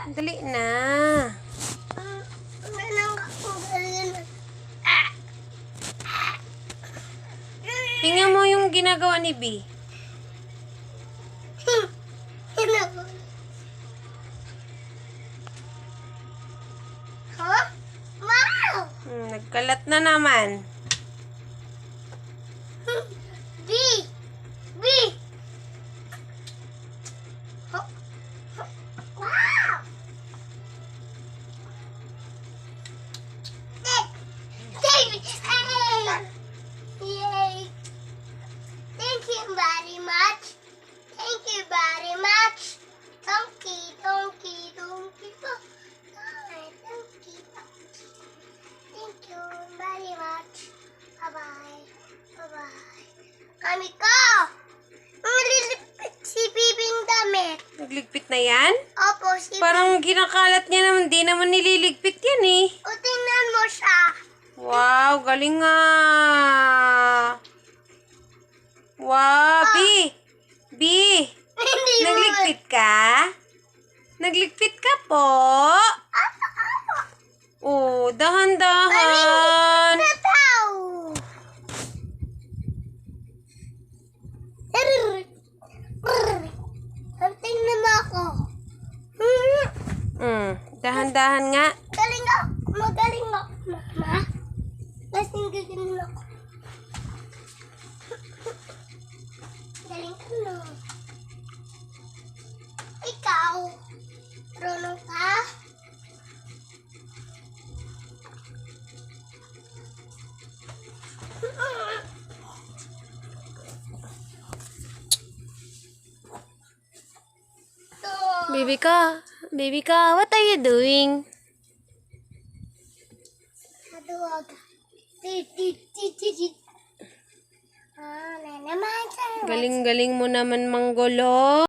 Dali na. Tingnan mo yung ginagawa ni B. Huh? Wow! Nagkalat na naman. B! B! Wow! David! Hey! Yay! Thank you very much. Thank you very much. Donkey, donkey, donkey. Donkey, donkey. Thank you very much. Bye-bye. Bye-bye. Kami ko! Nalilipit si Bibing damit. Nagligpit na yan? Opo, si Parang ginakalat niya naman. Di naman nililigpit yan eh. O, tingnan mo siya. Wow, galing nga. Wow, B. B. Hindi mo. Nagligpit ka? Nagligpit ka po? Oh, dahan-dahan. Tataw! Tingnan mo ako. Dahan-dahan nga. Galing ako. Magaling ako, Mama. Lasing gagaling ako. Galing ka, no? Ikaw, marunong ka? Baby ka, what are you doing? Maduwag. Ah, na naman. Galing-galing mo naman manggulo.